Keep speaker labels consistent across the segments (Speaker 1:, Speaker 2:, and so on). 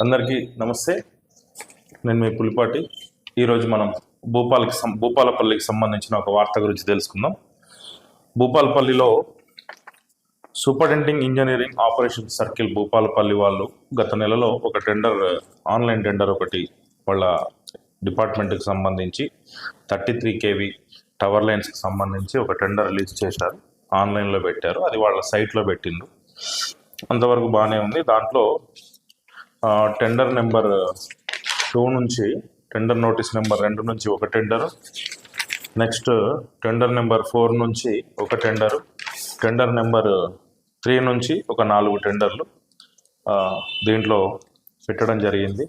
Speaker 1: అందరికీ నమస్తే. నేను మీ పులిపాటి. ఈరోజు మనం భూపాలపల్లికి సంబంధించిన ఒక వార్త గురించి తెలుసుకుందాం. భూపాలపల్లిలో superintending engineering operation circle Bhupalpalli వాళ్ళు గత నెలలో ఒక ఆన్లైన్ టెండర్ ఒకటి వాళ్ళ డిపార్ట్మెంట్కి సంబంధించి 33 kV టవర్ లైన్స్కి సంబంధించి ఒక టెండర్ రిలీజ్ చేశారు. ఆన్లైన్లో పెట్టారు, అది వాళ్ళ సైట్లో పెట్టిండు. అంతవరకు బాగానే ఉంది. దాంట్లో టెండర్ నెంబర్ 2 నుంచి టెండర్ నోటీస్ నెంబర్ 2 నుంచి ఒక టెండరు, నెక్స్ట్ టెండర్ నెంబర్ 4 నుంచి ఒక టెండరు, టెండర్ నెంబర్ 3 నుంచి ఒక 4 టెండర్లు దీంట్లో పెట్టడం జరిగింది.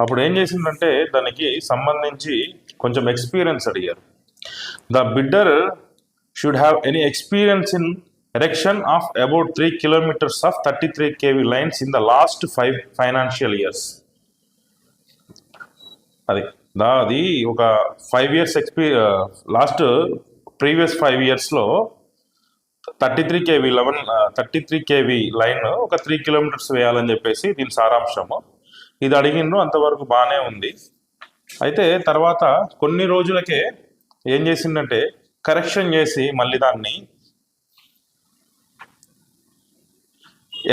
Speaker 1: అప్పుడు ఏం చేసిందంటే దానికి సంబంధించి కొంచెం ఎక్స్పీరియన్స్ అడిగారు. The bidder should have any experience in erection of about 3 kilometers of 33 kV lines in the last 5 financial years. అది ఒక 5 years last previous 5 yearsలో 33 kV line ఒక 3 kilometers వేయాలని చెప్పేసి దీని సారాంశము. ఇది అడిగిండ్రు, అంతవరకు బాగానే ఉంది. అయితే తర్వాత కొన్ని రోజులకే ఏం చేసిందంటే కరెక్షన్ చేసి మళ్ళీ దాన్ని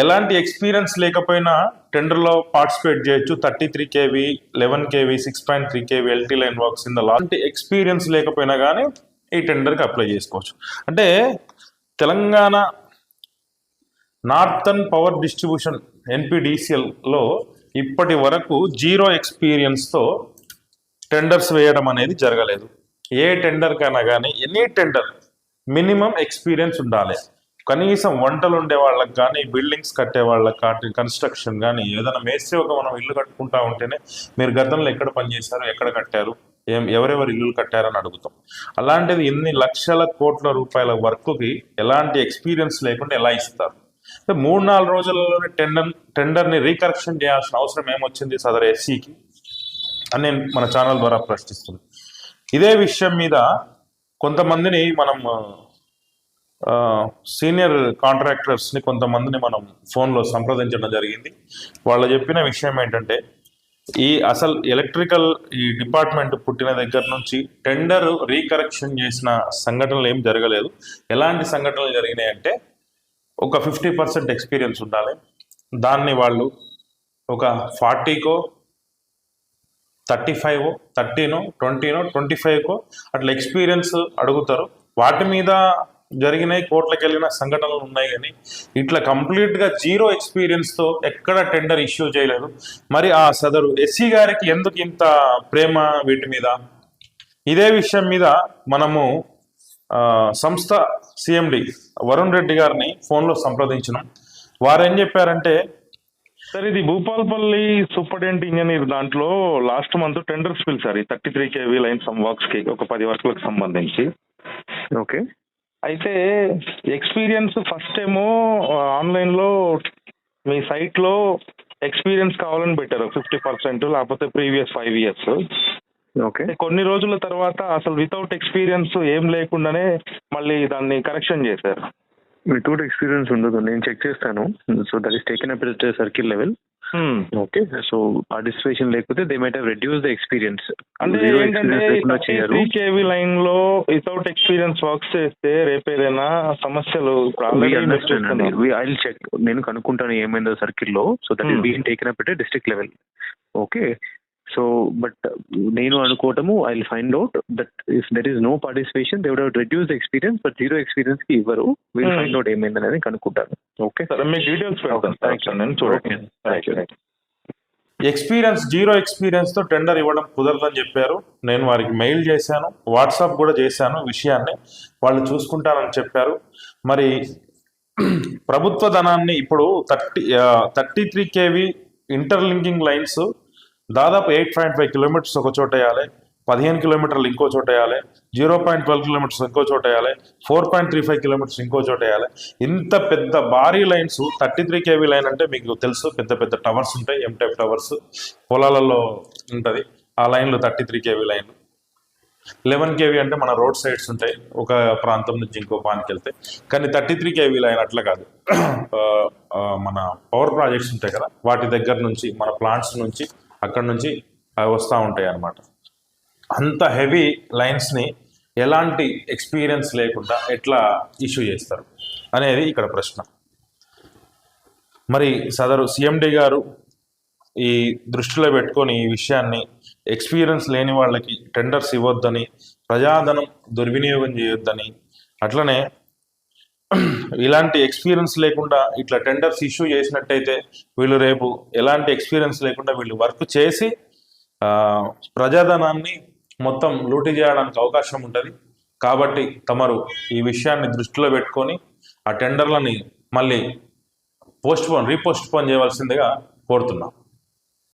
Speaker 1: ఎలాంటి ఎక్స్పీరియన్స్ లేకపోయినా టెండర్లో పార్టిసిపేట్ చేయొచ్చు. 33 kV 11 kV 6.3 kV LT line works in the లాంటి ఎక్స్పీరియన్స్ లేకపోయినా కానీ ఈ టెండర్కి అప్లై చేసుకోవచ్చు. అంటే తెలంగాణ నార్థన్ పవర్ డిస్ట్రిబ్యూషన్ NPDCLలో ఇప్పటి వరకు 0 ఎక్స్పీరియన్స్తో టెండర్స్ వేయడం అనేది జరగలేదు. ఏ టెండర్ కైనా కానీ ఎనీ టెండర్ మినిమం ఎక్స్పీరియన్స్ ఉండాలి. కనీసం వంటలు ఉండే వాళ్ళకి కానీ, బిల్డింగ్స్ కట్టే వాళ్ళకి కానీ, కన్స్ట్రక్షన్ కానీ, ఏదైనా మేస్త్రి ఒక మనం ఇల్లు కట్టుకుంటా ఉంటేనే మీరు గతంలో ఎక్కడ పనిచేశారు, ఎక్కడ కట్టారు, ఎవరెవరు ఇల్లు కట్టారని అడుగుతాం. అలాంటిది ఇన్ని లక్షల కోట్ల రూపాయల వర్క్కి ఎలాంటి ఎక్స్పీరియన్స్ లేకుండా ఎలా ఇస్తారు? 3-4 రోజులలోనే టెండర్ని రీకరెక్షన్ చేయాల్సిన అవసరం ఏమొచ్చింది సదరు ఎస్సీకి అని నేను మన ఛానల్ ద్వారా ప్రశ్నిస్తుంది. ఇదే విషయం మీద కొంతమందిని మనం సీనియర్ కాంట్రాక్టర్స్ని కొంతమందిని మనం ఫోన్లో సంప్రదించడం జరిగింది. వాళ్ళు చెప్పిన విషయం ఏంటంటే అసలు ఎలక్ట్రికల్ డిపార్ట్మెంట్ పుట్టిన దగ్గర నుంచి టెండర్ రీకరెక్షన్ చేసిన సంఘటనలు ఏం జరగలేదు. ఎలాంటి సంఘటనలు జరిగినాయంటే ఒక 50% ఎక్స్పీరియన్స్ ఉండాలి. దాన్ని వాళ్ళు ఒక 40కో 35 30నో 20నో 25కో అట్లా ఎక్స్పీరియన్స్ అడుగుతారు. వాటి మీద జరిగినాయి, కోట్లకి వెళ్ళిన సంఘటనలు ఉన్నాయి. కానీ ఇట్లా కంప్లీట్గా 0 ఎక్స్పీరియన్స్తో ఎక్కడ టెండర్ ఇష్యూ చేయలేదు. మరి ఆ సదరు ఎస్సీ గారికి ఎందుకు ఇంత ప్రేమ వీటి మీద? ఇదే విషయం మీద మనము సంస్థ CMD వరుణ్ రెడ్డి గారిని ఫోన్లో సంప్రదించినాం. వారు ఏం చెప్పారంటే, సార్ ఇది భూపాలపల్లి సూపరింటెండెంట్ ఇంజనీర్ దాంట్లో లాస్ట్ మంత్ టెండర్స్ పిలిచారు 33 kV లైన్ వర్క్స్కి ఒక 10 వర్క్లకు సంబంధించి.
Speaker 2: ఓకే,
Speaker 1: అయితే ఎక్స్పీరియన్స్ ఫస్ట్ ఏమో ఆన్లైన్లో మీ సైట్లో ఎక్స్పీరియన్స్ కావాలని పెట్టారు 50%, లేకపోతే ప్రీవియస్ 5 years.
Speaker 2: ఓకే,
Speaker 1: కొన్ని రోజుల తర్వాత అసలు వితౌట్ ఎక్స్పీరియన్స్ ఏం లేకుండానే మళ్ళీ దాన్ని కరెక్షన్ చేశారు.
Speaker 2: వితౌట్ ఎక్స్పీరియన్స్ ఉండదు, నేను చెక్ చేస్తాను. So that is taken up at circle level. Okay, so participation లేకపోతే they might have reduce the experience.
Speaker 1: అంటే ఏంటంటే 33 kV లైన్ లో వితౌట్ ఎక్స్పీరియన్స్ వర్క్స్ చేస్తే రేపు ఏదైనా సమస్యలు
Speaker 2: ఐ చెక్, నేను కనుక్కుంటాను ఏమైందో సర్కిల్లో. So that is being taken up at district level. Okay, so but నేను అనుకోవటము I will find out that if there is no participation they would have reduce the experience, but 0 experience కి ఇవ్వరు. Will find out ఏమైంది అనేది కనుక్కుంటాను. Okay sir, మీకు details experience 0 experience తో tender ఇవ్వడం కుదరదని చెప్పారు. నేను వారికి మెయిల్ చేశాను, వాట్సాప్ కూడా చేశాను. విషయాన్ని వాళ్ళు చూసుకుంటారని చెప్పారు. మరి ప్రభుత్వ ధనాన్ని ఇప్పుడు 33 kV ఇంటర్లింకింగ్ లైన్స్ దాదాపు 8.5 kilometers ఒక చోట వేయాలి, 15 kilometers ఇంకో చోట వేయాలి, 0.12 kilometers ఇంకో చోట వేయాలి, 4.35 kilometers ఇంకో చోట వేయాలి. ఇంత పెద్ద భారీ లైన్స్ 33 kV లైన్ అంటే మీకు తెలుసు, పెద్ద పెద్ద టవర్స్ ఉంటాయి, M-type టవర్స్ పొలాలలో ఉంటుంది. ఆ లైన్లు 33 kV లైన్.
Speaker 1: 11 కేవీ అంటే మన రోడ్ సైడ్స్ ఉంటాయి, ఒక ప్రాంతం నుంచి ఇంకో ప్రాంతానికి వెళ్తే. కానీ 33 కేవీ లైన్ అట్లా కాదు. ఆ, మన పవర్ ప్రాజెక్ట్స్ ఉంటాయి కదా, వాటి దగ్గర నుంచి మన ప్లాంట్స్ నుంచి అక్కడ నుంచి అవి వస్తూ ఉంటాయి అన్నమాట. అంత హెవీ లైన్స్ని ఎలాంటి ఎక్స్పీరియన్స్ లేకుండా ఎట్లా ఇష్యూ చేస్తారు అనేది ఇక్కడ ప్రశ్న. మరి సదరు సిఎండి గారు ఈ దృష్టిలో పెట్టుకొని ఈ విషయాన్ని ఎక్స్పీరియన్స్ లేని వాళ్ళకి టెండర్స్ ఇవ్వద్దని, ప్రజాధనం దుర్వినియోగం చేయొద్దని, అట్లనే ఇలాంటి ఎక్స్పీరియన్స్ లేకుండా ఇట్లా టెండర్స్ ఇష్యూ చేసినట్టయితే వీళ్ళు రేపు ఎలాంటి ఎక్స్పీరియన్స్ లేకుండా వీళ్ళు వర్క్ చేసి ప్రజాధనాన్ని మొత్తం లూటీ చేయడానికి అవకాశం ఉంటుంది. కాబట్టి తమరు ఈ విషయాన్ని దృష్టిలో పెట్టుకొని ఆ టెండర్లని మళ్ళీ రీపోస్ట్ పోన్ చేయవలసిందిగా కోరుతున్నాం.